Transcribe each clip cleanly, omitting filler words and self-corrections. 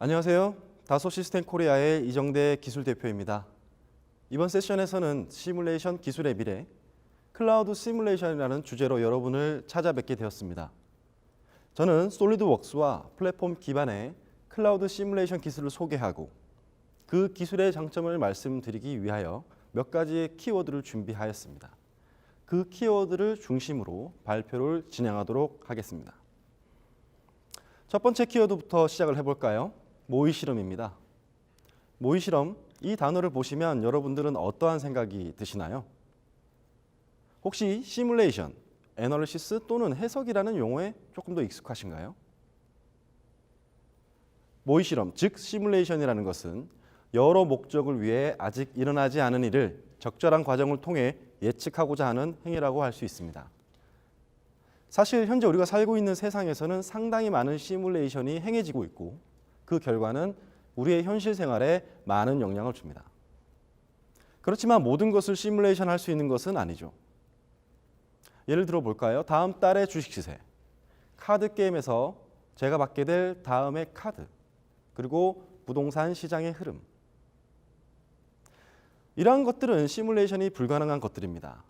안녕하세요. 다소 시스템 코리아의 이정대 기술 대표입니다. 이번 세션에서는 시뮬레이션 기술의 미래, 클라우드 시뮬레이션이라는 주제로 여러분을 찾아뵙게 되었습니다. 저는 솔리드웍스와 플랫폼 기반의 클라우드 시뮬레이션 기술을 소개하고 그 기술의 장점을 말씀드리기 위하여 몇 가지의 키워드를 준비하였습니다. 그 키워드를 중심으로 발표를 진행하도록 하겠습니다. 첫 번째 키워드부터 시작을 해볼까요? 모의 실험입니다. 모의 실험, 이 단어를 보시면 여러분들은 어떠한 생각이 드시나요? 혹시 시뮬레이션, 애널리시스 또는 해석이라는 용어에 조금 더 익숙하신가요? 모의 실험, 즉 시뮬레이션이라는 것은 여러 목적을 위해 아직 일어나지 않은 일을 적절한 과정을 통해 예측하고자 하는 행위라고 할 수 있습니다. 사실 현재 우리가 살고 있는 세상에서는 상당히 많은 시뮬레이션이 행해지고 있고 그 결과는 우리의 현실 생활에 많은 영향을 줍니다. 그렇지만 모든 것을 시뮬레이션 할 수 있는 것은 아니죠. 예를 들어 볼까요? 다음 달의 주식 시세, 카드 게임에서 제가 받게 될 다음의 카드, 그리고 부동산 시장의 흐름. 이러한 것들은 시뮬레이션이 불가능한 것들입니다.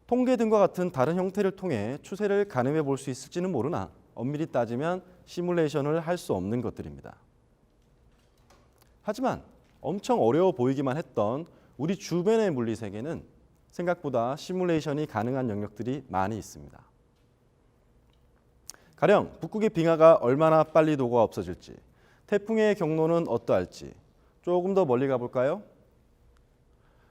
통계 등과 같은 다른 형태를 통해 추세를 가늠해 볼 수 있을지는 모르나 엄밀히 따지면 시뮬레이션을 할 수 없는 것들입니다. 하지만 엄청 어려워 보이기만 했던 우리 주변의 물리 세계는 생각보다 시뮬레이션이 가능한 영역들이 많이 있습니다. 가령 북극의 빙하가 얼마나 빨리 녹아 없어질지, 태풍의 경로는 어떠할지 조금 더 멀리 가볼까요?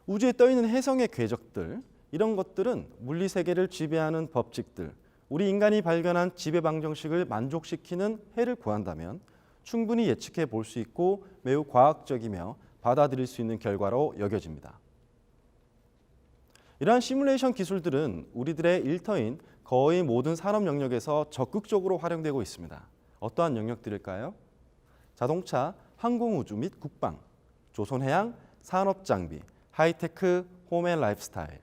우주에 떠있는 혜성의 궤적들, 이런 것들은 물리 세계를 지배하는 법칙들, 우리 인간이 발견한 지배 방정식을 만족시키는 해를 구한다면 충분히 예측해 볼 수 있고 매우 과학적이며 받아들일 수 있는 결과로 여겨집니다. 이러한 시뮬레이션 기술들은 우리들의 일터인 거의 모든 산업 영역에서 적극적으로 활용되고 있습니다. 어떠한 영역들일까요? 자동차, 항공우주 및 국방, 조선해양, 산업장비, 하이테크, 홈앤 라이프스타일,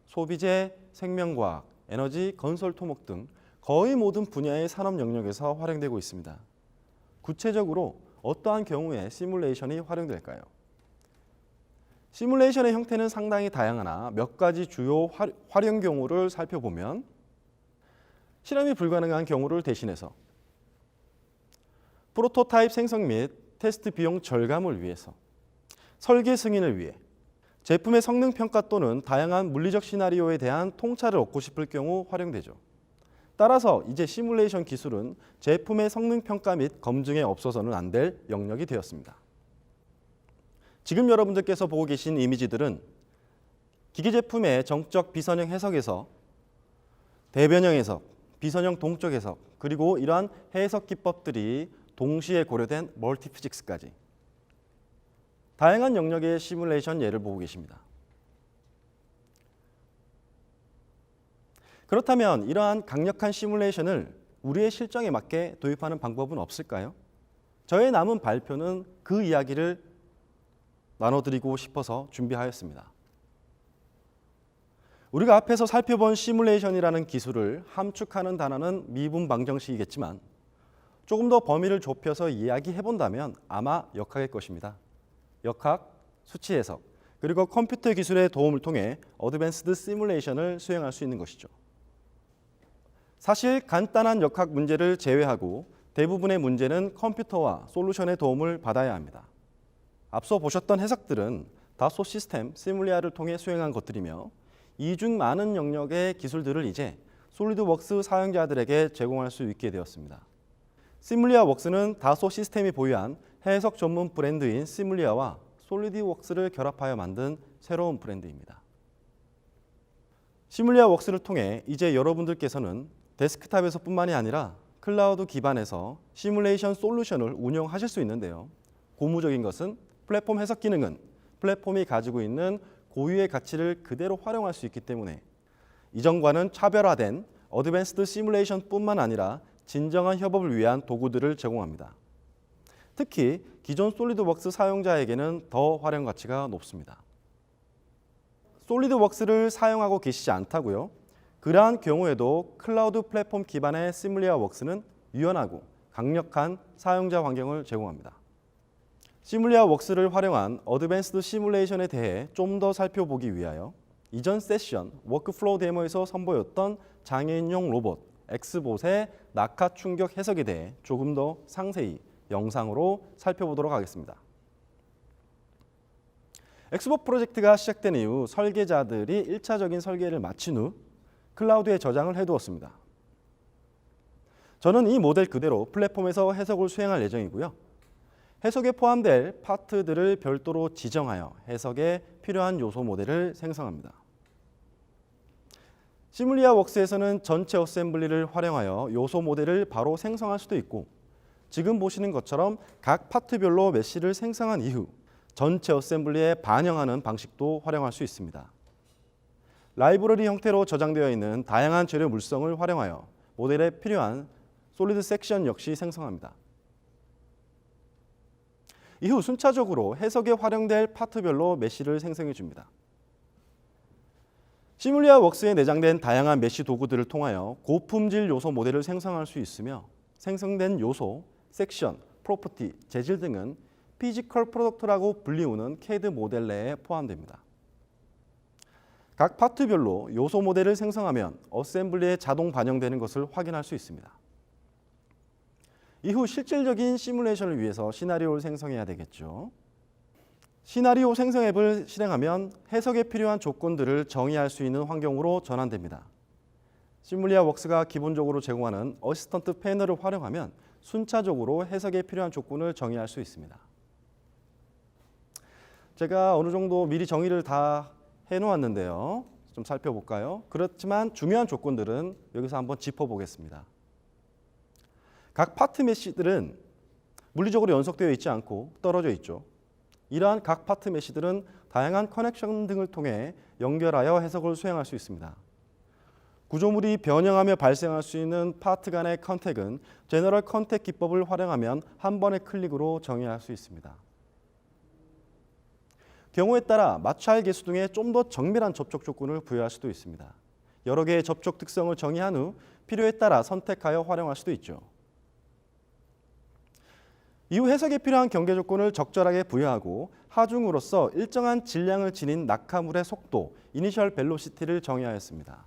소비재, 생명과학, 에너지, 건설, 토목 등 거의 모든 분야의 산업 영역에서 활용되고 있습니다. 구체적으로 어떠한 경우에 시뮬레이션이 활용될까요? 시뮬레이션의 형태는 상당히 다양하나 몇 가지 주요 활용 경우를 살펴보면 실험이 불가능한 경우를 대신해서 프로토타입 생성 및 테스트 비용 절감을 위해서 설계 승인을 위해 제품의 성능 평가 또는 다양한 물리적 시나리오에 대한 통찰을 얻고 싶을 경우 활용되죠. 따라서 이제 시뮬레이션 기술은 제품의 성능 평가 및 검증에 없어서는 안 될 영역이 되었습니다. 지금 여러분들께서 보고 계신 이미지들은 기계 제품의 정적 비선형 해석에서 대변형 해석, 비선형 동적 해석, 그리고 이러한 해석 기법들이 동시에 고려된 멀티피직스까지 다양한 영역의 시뮬레이션 예를 보고 계십니다. 그렇다면 이러한 강력한 시뮬레이션을 우리의 실정에 맞게 도입하는 방법은 없을까요? 저의 남은 발표는 그 이야기를 나눠드리고 싶어서 준비하였습니다. 우리가 앞에서 살펴본 시뮬레이션이라는 기술을 함축하는 단어는 미분 방정식이겠지만 조금 더 범위를 좁혀서 이야기해본다면 아마 역학일 것입니다. 역학, 수치 해석, 그리고 컴퓨터 기술의 도움을 통해 어드밴스드 시뮬레이션을 수행할 수 있는 것이죠. 사실 간단한 역학 문제를 제외하고 대부분의 문제는 컴퓨터와 솔루션의 도움을 받아야 합니다. 앞서 보셨던 해석들은 다소 시스템, 시뮬리아를 통해 수행한 것들이며 이중 많은 영역의 기술들을 이제 솔리드웍스 사용자들에게 제공할 수 있게 되었습니다. 시뮬리아 웍스는 다소 시스템이 보유한 해석 전문 브랜드인 시뮬리아와 솔리드웍스를 결합하여 만든 새로운 브랜드입니다. 시뮬리아 웍스를 통해 이제 여러분들께서는 데스크탑에서 뿐만이 아니라 클라우드 기반에서 시뮬레이션 솔루션을 운영하실 수 있는데요. 고무적인 것은 플랫폼 해석 기능은 플랫폼이 가지고 있는 고유의 가치를 그대로 활용할 수 있기 때문에 이전과는 차별화된 어드밴스드 시뮬레이션 뿐만 아니라 진정한 협업을 위한 도구들을 제공합니다. 특히 기존 솔리드웍스 사용자에게는 더 활용 가치가 높습니다. 솔리드웍스를 사용하고 계시지 않다고요? 그러한 경우에도 클라우드 플랫폼 기반의 시뮬리아 웍스는 유연하고 강력한 사용자 환경을 제공합니다. 시뮬리아 웍스를 활용한 어드밴스드 시뮬레이션에 대해 좀 더 살펴보기 위하여 이전 세션 워크플로우 데모에서 선보였던 장애인용 로봇 엑스봇의 낙하 충격 해석에 대해 조금 더 상세히 영상으로 살펴보도록 하겠습니다. 엑스봇 프로젝트가 시작된 이후 설계자들이 1차적인 설계를 마친 후 클라우드에 저장을 해두었습니다. 저는 이 모델 그대로 플랫폼에서 해석을 수행할 예정이고요. 해석에 포함될 파트들을 별도로 지정하여 해석에 필요한 요소 모델을 생성합니다. 시뮬리아 웍스에서는 전체 어셈블리를 활용하여 요소 모델을 바로 생성할 수도 있고 지금 보시는 것처럼 각 파트별로 메시를 생성한 이후 전체 어셈블리에 반영하는 방식도 활용할 수 있습니다. 라이브러리 형태로 저장되어 있는 다양한 재료 물성을 활용하여 모델에 필요한 솔리드 섹션 역시 생성합니다. 이후 순차적으로 해석에 활용될 파트별로 메시를 생성해 줍니다. 시뮬리아 웍스에 내장된 다양한 메시 도구들을 통하여 고품질 요소 모델을 생성할 수 있으며 생성된 요소, 섹션, 프로퍼티, 재질 등은 피지컬 프로덕트라고 불리우는 CAD 모델 내에 포함됩니다. 각 파트별로 요소 모델을 생성하면 어셈블리에 자동 반영되는 것을 확인할 수 있습니다. 이후 실질적인 시뮬레이션을 위해서 시나리오를 생성해야 되겠죠. 시나리오 생성 앱을 실행하면 해석에 필요한 조건들을 정의할 수 있는 환경으로 전환됩니다. 시뮬리아 웍스가 기본적으로 제공하는 어시스턴트 패널을 활용하면 순차적으로 해석에 필요한 조건을 정의할 수 있습니다. 제가 어느 정도 미리 정의를 다 해놓았는데요. 좀 살펴볼까요? 그렇지만 중요한 조건들은 여기서 한번 짚어보겠습니다. 각 파트 메시들은 물리적으로 연속되어 있지 않고 떨어져 있죠. 이러한 각 파트 메시들은 다양한 커넥션 등을 통해 연결하여 해석을 수행할 수 있습니다. 구조물이 변형하며 발생할 수 있는 파트 간의 컨택은 제너럴 컨택 기법을 활용하면 한 번의 클릭으로 정의할 수 있습니다. 경우에 따라 마찰 계수 등의 좀 더 정밀한 접촉 조건을 부여할 수도 있습니다. 여러 개의 접촉 특성을 정의한 후 필요에 따라 선택하여 활용할 수도 있죠. 이후 해석에 필요한 경계 조건을 적절하게 부여하고 하중으로서 일정한 질량을 지닌 낙하물의 속도, 이니셜 벨로시티를 정의하였습니다.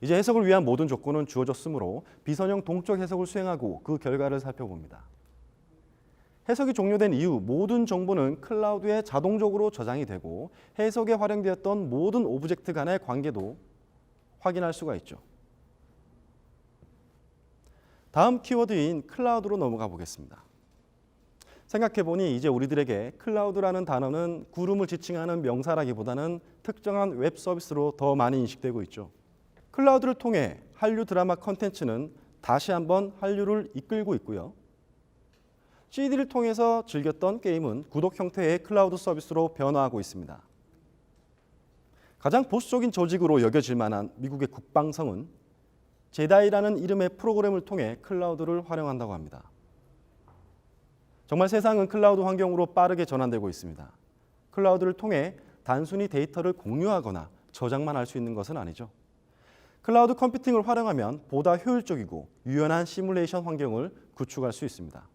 이제 해석을 위한 모든 조건은 주어졌으므로 비선형 동적 해석을 수행하고 그 결과를 살펴봅니다. 해석이 종료된 이후 모든 정보는 클라우드에 자동적으로 저장이 되고 해석에 활용되었던 모든 오브젝트 간의 관계도 확인할 수가 있죠. 다음 키워드인 클라우드로 넘어가 보겠습니다. 생각해보니 이제 우리들에게 클라우드라는 단어는 구름을 지칭하는 명사라기보다는 특정한 웹 서비스로 더 많이 인식되고 있죠. 클라우드를 통해 한류 드라마 컨텐츠는 다시 한번 한류를 이끌고 있고요. CD를 통해서 즐겼던 게임은 구독 형태의 클라우드 서비스로 변화하고 있습니다. 가장 보수적인 조직으로 여겨질 만한 미국의 국방성은 제다이라는 이름의 프로그램을 통해 클라우드를 활용한다고 합니다. 정말 세상은 클라우드 환경으로 빠르게 전환되고 있습니다. 클라우드를 통해 단순히 데이터를 공유하거나 저장만 할 수 있는 것은 아니죠. 클라우드 컴퓨팅을 활용하면 보다 효율적이고 유연한 시뮬레이션 환경을 구축할 수 있습니다.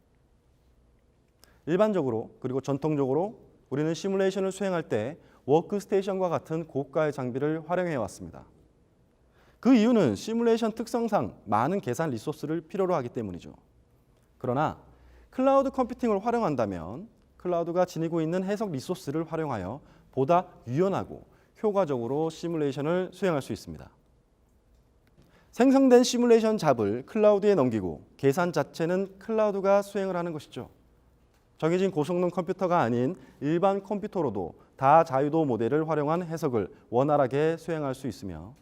일반적으로 그리고 전통적으로 우리는 시뮬레이션을 수행할 때 워크스테이션과 같은 고가의 장비를 활용해 왔습니다. 그 이유는 시뮬레이션 특성상 많은 계산 리소스를 필요로 하기 때문이죠. 그러나 클라우드 컴퓨팅을 활용한다면 클라우드가 지니고 있는 해석 리소스를 활용하여 보다 유연하고 효과적으로 시뮬레이션을 수행할 수 있습니다. 생성된 시뮬레이션 잡을 클라우드에 넘기고 계산 자체는 클라우드가 수행을 하는 것이죠. 정해진 고성능 컴퓨터가 아닌 일반 컴퓨터로도 다자유도 모델을 활용한 해석을 원활하게 수행할 수 있으며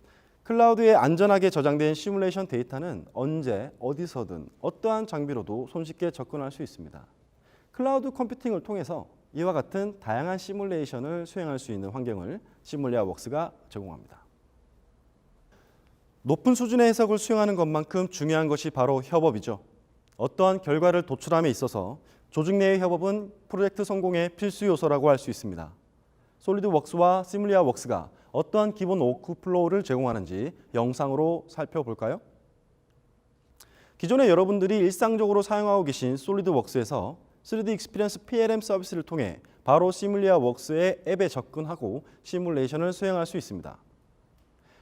클라우드에 안전하게 저장된 시뮬레이션 데이터는 언제 어디서든 어떠한 장비로도 손쉽게 접근할 수 있습니다. 클라우드 컴퓨팅을 통해서 이와 같은 다양한 시뮬레이션을 수행할 수 있는 환경을 시뮬리아 웍스가 제공합니다. 높은 수준의 해석을 수행하는 것만큼 중요한 것이 바로 협업이죠. 어떠한 결과를 도출함에 있어서 조직 내의 협업은 프로젝트 성공의 필수 요소라고 할 수 있습니다. 솔리드웍스와 시뮬리아 웍스가 어떠한 기본 워크플로우를 제공하는지 영상으로 살펴볼까요? 기존에 여러분들이 일상적으로 사용하고 계신 솔리드웍스에서 3D 익스피리언스 PLM 서비스를 통해 바로 시뮬리아 웍스의 앱에 접근하고 시뮬레이션을 수행할 수 있습니다.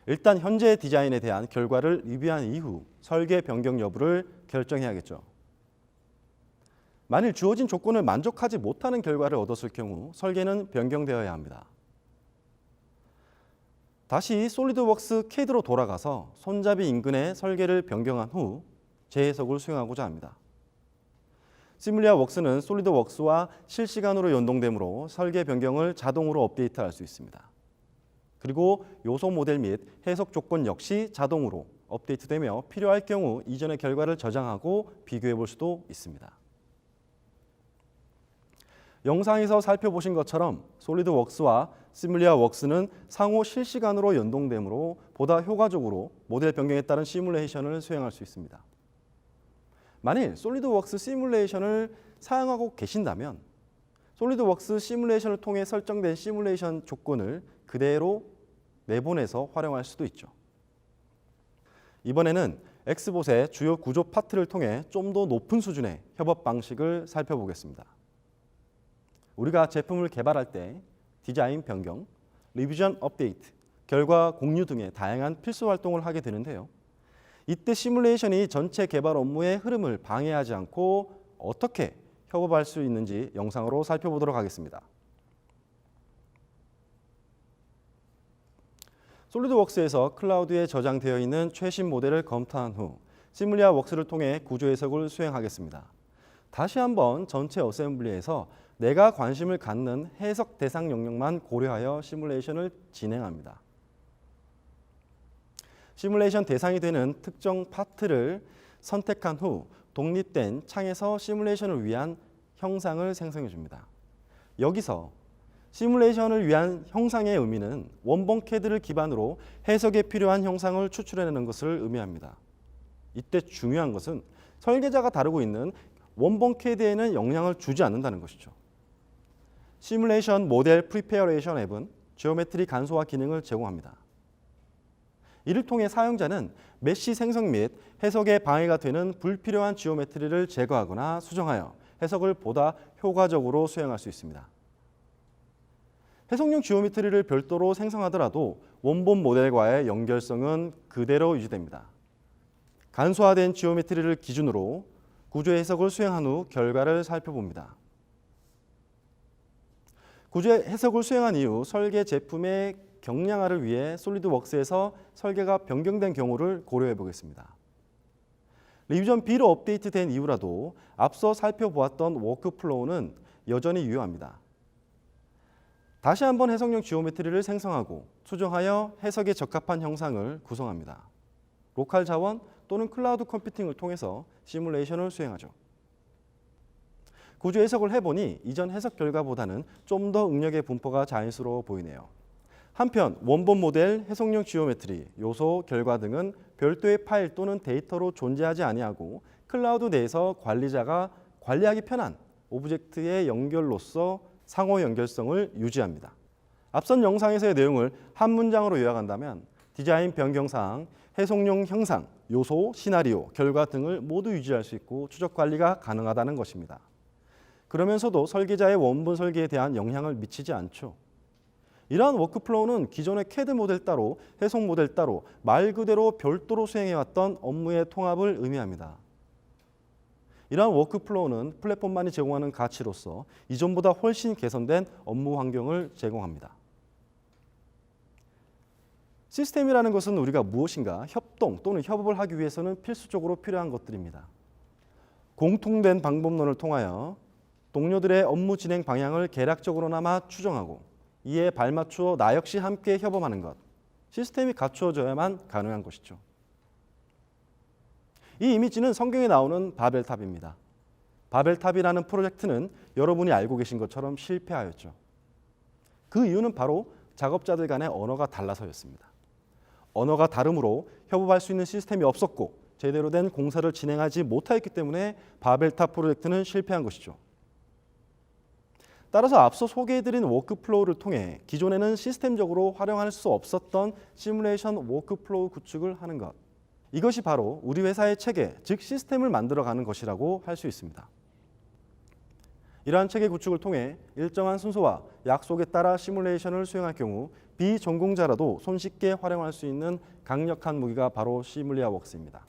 일단 현재 디자인에 대한 결과를 리뷰한 이후 설계 변경 여부를 결정해야겠죠. 만일 주어진 조건을 만족하지 못하는 결과를 얻었을 경우 설계는 변경되어야 합니다. 다시 솔리드웍스 CAD로 돌아가서 손잡이 인근의 설계를 변경한 후 재해석을 수행하고자 합니다. 시뮬리아 웍스는 솔리드웍스와 실시간으로 연동되므로 설계 변경을 자동으로 업데이트할 수 있습니다. 그리고 요소 모델 및 해석 조건 역시 자동으로 업데이트되며 필요할 경우 이전의 결과를 저장하고 비교해 볼 수도 있습니다. 영상에서 살펴보신 것처럼 솔리드웍스와 시뮬리아 웍스는 상호 실시간으로 연동되므로 보다 효과적으로 모델 변경에 따른 시뮬레이션을 수행할 수 있습니다. 만일 솔리드웍스 시뮬레이션을 사용하고 계신다면 솔리드웍스 시뮬레이션을 통해 설정된 시뮬레이션 조건을 그대로 내보내서 활용할 수도 있죠. 이번에는 엑스봇의 주요 구조 파트를 통해 좀 더 높은 수준의 협업 방식을 살펴보겠습니다. 우리가 제품을 개발할 때 디자인 변경, 리비전 업데이트, 결과 공유 등의 다양한 필수 활동을 하게 되는데요. 이때 시뮬레이션이 전체 개발 업무의 흐름을 방해하지 않고 어떻게 협업할 수 있는지 영상으로 살펴보도록 하겠습니다. 솔리드웍스에서 클라우드에 저장되어 있는 최신 모델을 검토한 후 시뮬리아 웍스를 통해 구조 해석을 수행하겠습니다. 다시 한번 전체 어셈블리에서 내가 관심을 갖는 해석 대상 영역만 고려하여 시뮬레이션을 진행합니다. 시뮬레이션 대상이 되는 특정 파트를 선택한 후 독립된 창에서 시뮬레이션을 위한 형상을 생성해 줍니다. 여기서 시뮬레이션을 위한 형상의 의미는 원본 CAD를 기반으로 해석에 필요한 형상을 추출해내는 것을 의미합니다. 이때 중요한 것은 설계자가 다루고 있는 원본 CAD에는 영향을 주지 않는다는 것이죠. 시뮬레이션 모델 프리페어레이션 앱은 지오메트리 간소화 기능을 제공합니다. 이를 통해 사용자는 메쉬 생성 및 해석에 방해가 되는 불필요한 지오메트리를 제거하거나 수정하여 해석을 보다 효과적으로 수행할 수 있습니다. 해석용 지오메트리를 별도로 생성하더라도 원본 모델과의 연결성은 그대로 유지됩니다. 간소화된 지오메트리를 기준으로 구조 해석을 수행한 후 결과를 살펴봅니다. 구조 해석을 수행한 이후 설계 제품의 경량화를 위해 솔리드웍스에서 설계가 변경된 경우를 고려해 보겠습니다. 리비전 B로 업데이트된 이후라도 앞서 살펴보았던 워크플로우는 여전히 유효합니다. 다시 한번 해석용 지오메트리를 생성하고 수정하여 해석에 적합한 형상을 구성합니다. 로컬 자원 또는 클라우드 컴퓨팅을 통해서 시뮬레이션을 수행하죠. 구조 해석을 해보니 이전 해석 결과보다는 좀 더 응력의 분포가 자연스러워 보이네요. 한편 원본 모델, 해석용 지오메트리, 요소, 결과 등은 별도의 파일 또는 데이터로 존재하지 아니하고 클라우드 내에서 관리자가 관리하기 편한 오브젝트의 연결로서 상호 연결성을 유지합니다. 앞선 영상에서의 내용을 한 문장으로 요약한다면 디자인 변경사항, 해석용 형상, 요소, 시나리오, 결과 등을 모두 유지할 수 있고 추적 관리가 가능하다는 것입니다. 그러면서도 설계자의 원본 설계에 대한 영향을 미치지 않죠. 이러한 워크플로우는 기존의 CAD 모델 따로, 해석 모델 따로 말 그대로 별도로 수행해왔던 업무의 통합을 의미합니다. 이러한 워크플로우는 플랫폼만이 제공하는 가치로서 이전보다 훨씬 개선된 업무 환경을 제공합니다. 시스템이라는 것은 우리가 무엇인가 협동 또는 협업을 하기 위해서는 필수적으로 필요한 것들입니다. 공통된 방법론을 통하여 동료들의 업무 진행 방향을 계략적으로나마 추정하고 이에 발맞추어 나 역시 함께 협업하는 것, 시스템이 갖추어져야만 가능한 것이죠. 이 이미지는 성경에 나오는 바벨탑입니다. 바벨탑이라는 프로젝트는 여러분이 알고 계신 것처럼 실패하였죠. 그 이유는 바로 작업자들 간의 언어가 달라서였습니다. 언어가 다르므로 협업할 수 있는 시스템이 없었고 제대로 된 공사를 진행하지 못하였기 때문에 바벨탑 프로젝트는 실패한 것이죠. 따라서 앞서 소개해드린 워크플로우를 통해 기존에는 시스템적으로 활용할 수 없었던 시뮬레이션 워크플로우 구축을 하는 것, 이것이 바로 우리 회사의 체계, 즉 시스템을 만들어가는 것이라고 할 수 있습니다. 이러한 체계 구축을 통해 일정한 순서와 약속에 따라 시뮬레이션을 수행할 경우 비전공자라도 손쉽게 활용할 수 있는 강력한 무기가 바로 시뮬리아웍스입니다.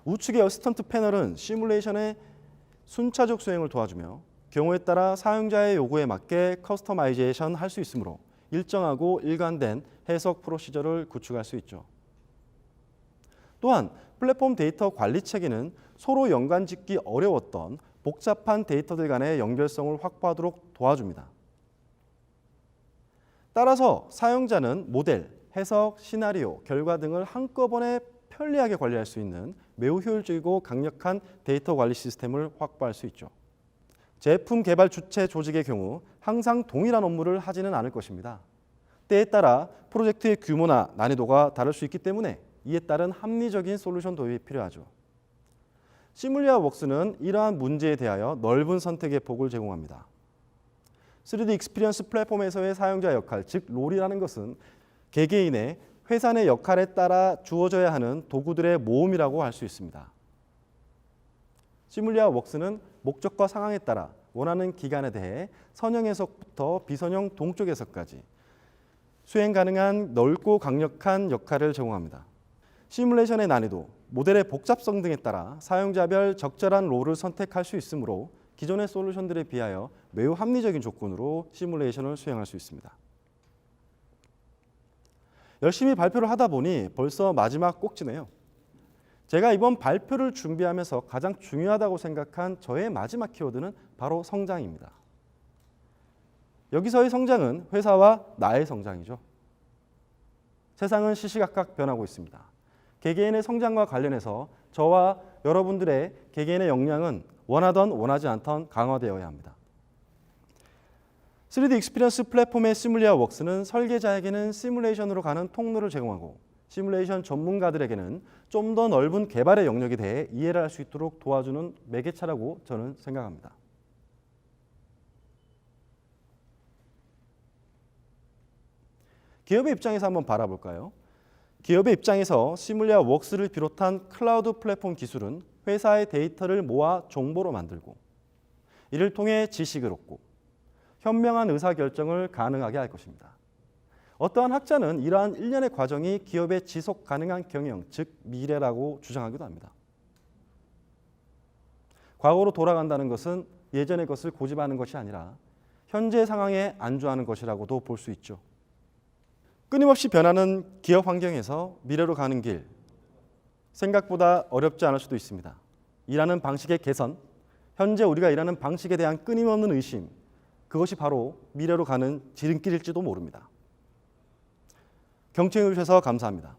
우측의 어시스턴트 패널은 시뮬레이션의 순차적 수행을 도와주며 경우에 따라 사용자의 요구에 맞게 커스터마이제이션 할 수 있으므로 일정하고 일관된 해석 프로시저를 구축할 수 있죠. 또한 플랫폼 데이터 관리 체계는 서로 연관짓기 어려웠던 복잡한 데이터들 간의 연결성을 확보하도록 도와줍니다. 따라서 사용자는 모델, 해석, 시나리오, 결과 등을 한꺼번에 편리하게 관리할 수 있는 매우 효율적이고 강력한 데이터 관리 시스템을 확보할 수 있죠. 제품 개발 주체 조직의 경우 항상 동일한 업무를 하지는 않을 것입니다. 때에 따라 프로젝트의 규모나 난이도가 다를 수 있기 때문에 이에 따른 합리적인 솔루션 도입이 필요하죠. 시뮬리아웍스는 이러한 문제에 대하여 넓은 선택의 폭을 제공합니다. 3D 익스피리언스 플랫폼에서의 사용자 역할, 즉 롤이라는 것은 개개인의 회사 내 역할에 따라 주어져야 하는 도구들의 모음이라고 할 수 있습니다. 시뮬리아웍스는 목적과 상황에 따라 원하는 기간에 대해 선형 해석부터 비선형 동적 해석까지 수행 가능한 넓고 강력한 역할을 제공합니다. 시뮬레이션의 난이도, 모델의 복잡성 등에 따라 사용자별 적절한 롤을 선택할 수 있으므로 기존의 솔루션들에 비하여 매우 합리적인 조건으로 시뮬레이션을 수행할 수 있습니다. 열심히 발표를 하다 보니 벌써 마지막 꼭지네요. 제가 이번 발표를 준비하면서 가장 중요하다고 생각한 저의 마지막 키워드는 바로 성장입니다. 여기서의 성장은 회사와 나의 성장이죠. 세상은 시시각각 변하고 있습니다. 개개인의 성장과 관련해서 저와 여러분들의 개개인의 역량은 원하던 원하지 않던 강화되어야 합니다. 3D 익스피리언스 플랫폼의 시뮬리아웍스는 설계자에게는 시뮬레이션으로 가는 통로를 제공하고 시뮬레이션 전문가들에게는 좀 더 넓은 개발의 영역에 대해 이해를 할 수 있도록 도와주는 매개체라고 저는 생각합니다. 기업의 입장에서 한번 바라볼까요? 기업의 입장에서 시뮬리아웍스를 비롯한 클라우드 플랫폼 기술은 회사의 데이터를 모아 정보로 만들고 이를 통해 지식을 얻고 현명한 의사결정을 가능하게 할 것입니다. 어떠한 학자는 이러한 일련의 과정이 기업의 지속 가능한 경영, 즉 미래라고 주장하기도 합니다. 과거로 돌아간다는 것은 예전의 것을 고집하는 것이 아니라 현재 상황에 안주하는 것이라고도 볼 수 있죠. 끊임없이 변하는 기업 환경에서 미래로 가는 길, 생각보다 어렵지 않을 수도 있습니다. 일하는 방식의 개선, 현재 우리가 일하는 방식에 대한 끊임없는 의심, 그것이 바로 미래로 가는 지름길일지도 모릅니다. 경청해 주셔서 감사합니다.